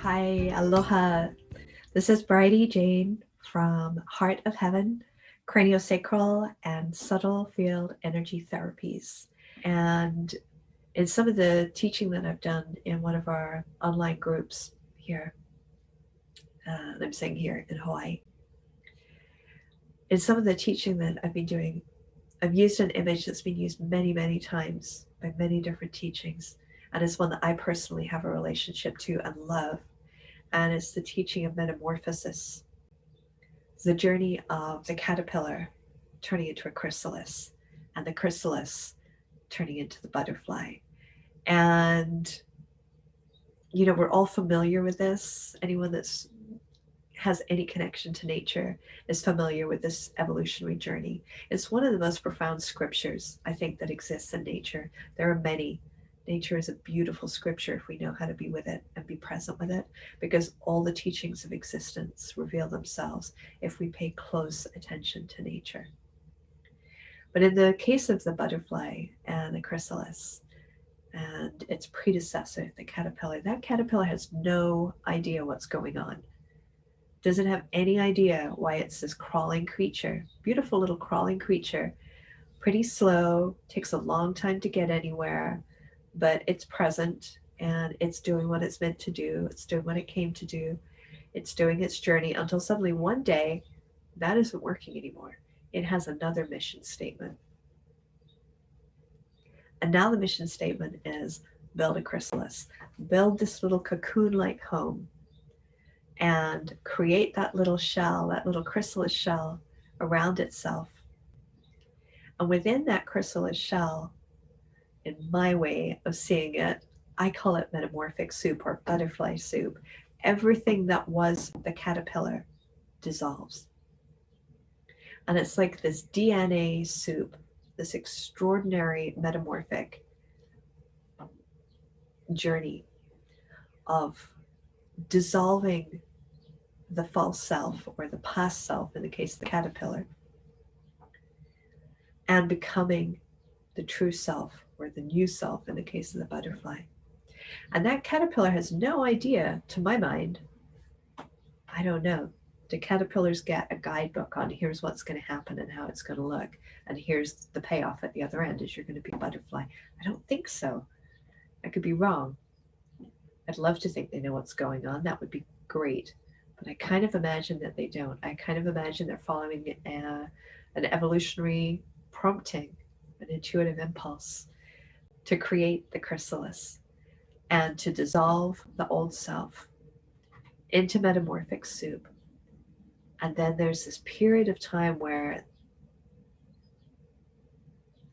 Hi, aloha. This is Bridie Jane from Heart of Heaven, Craniosacral and Subtle Field Energy Therapies. And in some of the teaching that I've done in one of our online groups here, I'm saying here in Hawaii, in some of the teaching that I've been doing, I've used an image that's been used many, many times by many different teachings. And it's one that I personally have a relationship to and love. And it's the teaching of metamorphosis. It's the journey of the caterpillar turning into a chrysalis, and the chrysalis turning into the butterfly. And, we're all familiar with this. Anyone that's has any connection to nature is familiar with this evolutionary journey. It's one of the most profound scriptures, I think, that exists in nature. There are many. Nature is a beautiful scripture if we know how to be with it and be present with it, because all the teachings of existence reveal themselves if we pay close attention to nature. But in the case of the butterfly and the chrysalis and its predecessor, the caterpillar, that caterpillar has no idea what's going on. Doesn't have any idea why it's this crawling creature, beautiful little crawling creature, pretty slow, takes a long time to get anywhere, but it's present and it's doing what it's meant to do. It's doing what it came to do. It's doing its journey until suddenly one day that isn't working anymore. It has another mission statement. And now the mission statement is build a chrysalis, build this little cocoon like home, and create that little shell, that little chrysalis shell around itself. And within that chrysalis shell, in my way of seeing it, I call it metamorphic soup or butterfly soup. Everything that was the caterpillar dissolves. And it's like this DNA soup, this extraordinary metamorphic journey of dissolving the false self or the past self in the case of the caterpillar and becoming the true self or the new self in the case of the butterfly. And that caterpillar has no idea, to my mind. I don't know. Do caterpillars get a guidebook on here's what's going to happen and how it's going to look, and here's the payoff at the other end is you're going to be a butterfly? I don't think so. I could be wrong. I'd love to think they know what's going on. That would be great. But I kind of imagine that they don't. I kind of imagine they're following an evolutionary prompting, an intuitive impulse to create the chrysalis and to dissolve the old self into metamorphic soup. And then there's this period of time where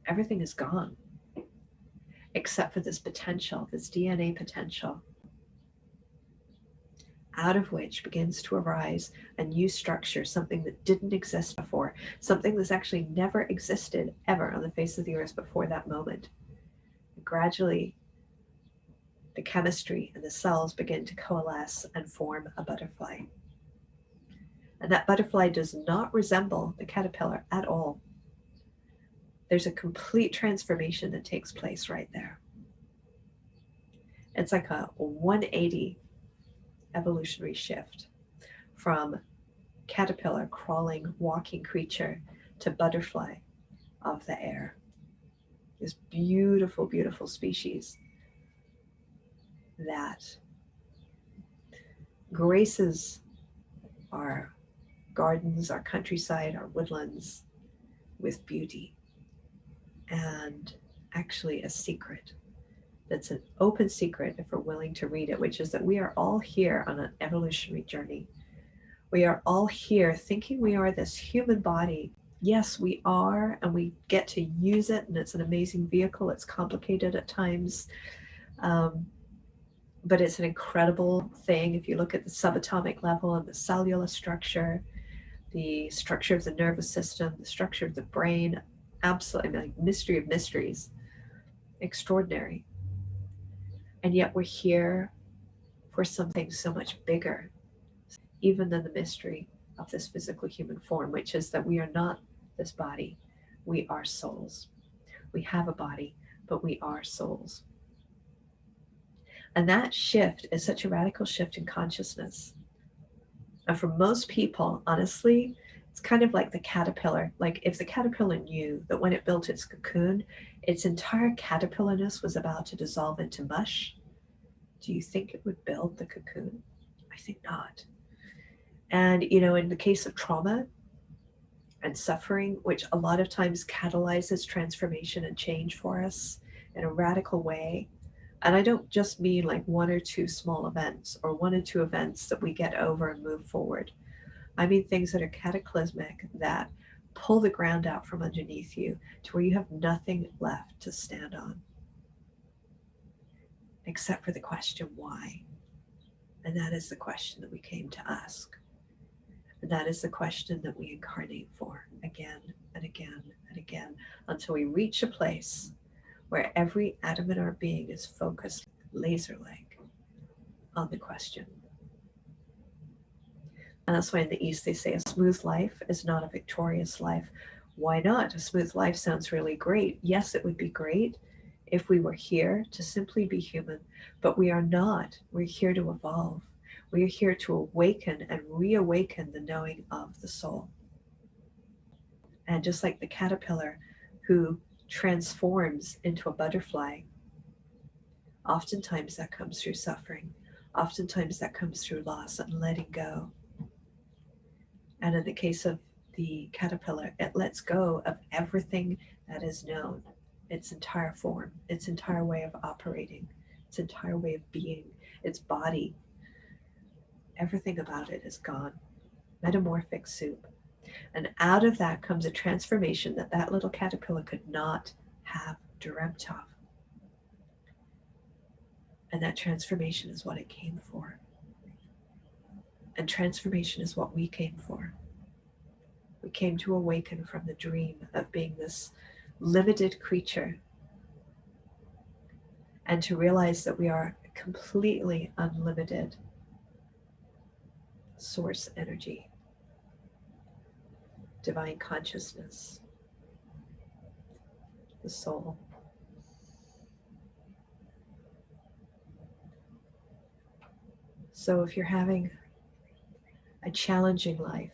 everything is gone except for this potential, this DNA potential, out of which begins to arise a new structure, something that didn't exist before, something that's actually never existed ever on the face of the earth before that moment. And gradually, the chemistry and the cells begin to coalesce and form a butterfly. And that butterfly does not resemble the caterpillar at all. There's a complete transformation that takes place right there. It's like a 180 evolutionary shift from caterpillar, crawling, walking creature to butterfly of the air. This beautiful, beautiful species that graces our gardens, our countryside, our woodlands with beauty, and actually a secret that's an open secret if we're willing to read it, which is that we are all here on an evolutionary journey. We are all here thinking we are this human body. Yes, we are, and we get to use it, and it's an amazing vehicle. It's complicated at times, but it's an incredible thing. If you look at the subatomic level and the cellular structure, the structure of the nervous system, the structure of the brain, absolutely like mystery of mysteries, extraordinary. And yet we're here for something so much bigger, even than the mystery of this physical human form, which is that we are not this body. We are souls. We have a body, but we are souls. And that shift is such a radical shift in consciousness. And for most people, honestly, it's kind of like the caterpillar. Like if the caterpillar knew that when it built its cocoon, its entire caterpillarness was about to dissolve into mush, do you think it would build the cocoon? I think not. And, in the case of trauma and suffering, which a lot of times catalyzes transformation and change for us in a radical way, and I don't just mean like one or two small events or one or two events that we get over and move forward. I mean things that are cataclysmic, that pull the ground out from underneath you to where you have nothing left to stand on except for the question why. And that is the question that we came to ask. And that is the question that we incarnate for again and again and again until we reach a place where every atom in our being is focused laser-like on the question. And that's why in the East they say a smooth life is not a victorious life. Why not? A smooth life sounds really great. Yes, it would be great if we were here to simply be human, but we are not. We're here to evolve. We are here to awaken and reawaken the knowing of the soul. And just like the caterpillar who transforms into a butterfly, oftentimes that comes through suffering. Oftentimes that comes through loss and letting go. And in the case of the caterpillar, it lets go of everything that is known, its entire form, its entire way of operating, its entire way of being, its body. Everything about it is gone. Metamorphic soup. And out of that comes a transformation that that little caterpillar could not have dreamt of. And that transformation is what it came for. And transformation is what we came for. We came to awaken from the dream of being this limited creature and to realize that we are completely unlimited source energy, divine consciousness, the soul. So if you're having a challenging life,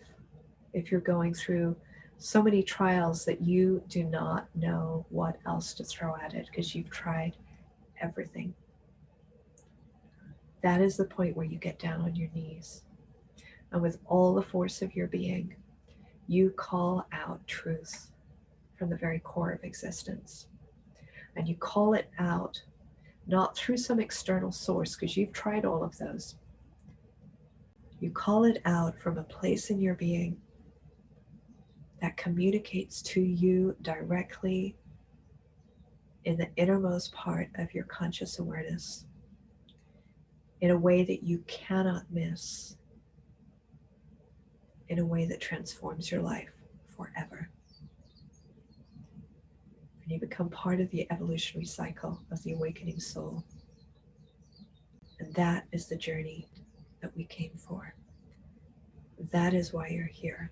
if you're going through so many trials that you do not know what else to throw at it because you've tried everything, that is the point where you get down on your knees. And with all the force of your being, you call out truth from the very core of existence. And you call it out not through some external source, because you've tried all of those. You call it out from a place in your being that communicates to you directly in the innermost part of your conscious awareness in a way that you cannot miss, in a way that transforms your life forever. And you become part of the evolutionary cycle of the awakening soul. And that is the journey that we came for. That is why you're here.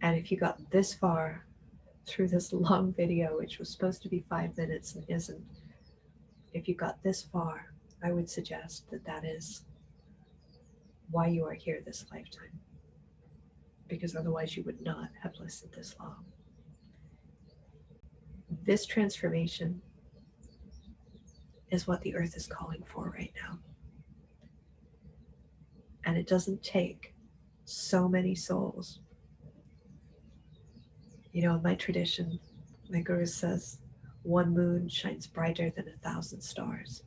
And if you got this far through this long video, which was supposed to be 5 minutes and isn't, if you got this far, I would suggest that that is why you are here this lifetime. Because otherwise you would not have listened this long. This transformation is what the earth is calling for right now. And it doesn't take so many souls. In my tradition, my guru says, one moon shines brighter than 1,000 stars.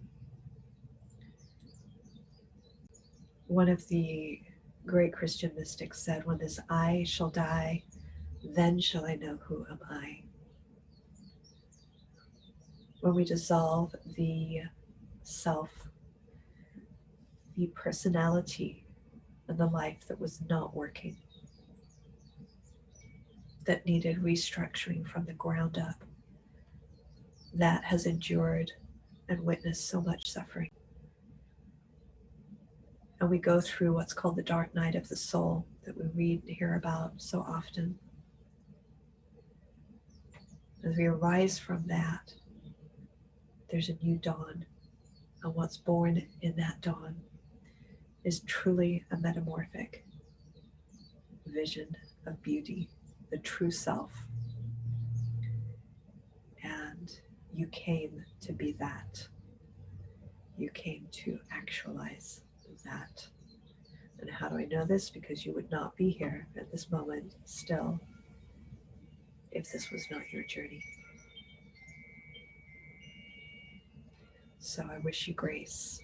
One of the great Christian mystics said, when this I shall die, then shall I know who am I. When we dissolve the self, the personality, and the life that was not working, that needed restructuring from the ground up, that has endured and witnessed so much suffering. And we go through what's called the dark night of the soul that we read and hear about so often. As we arise from that, there's a new dawn And what's born in that dawn is truly a metamorphic vision of beauty, the true self. And you came to be that. You came to actualize that. And how do I know this? Because you would not be here at this moment still if this was not your journey. So I wish you grace.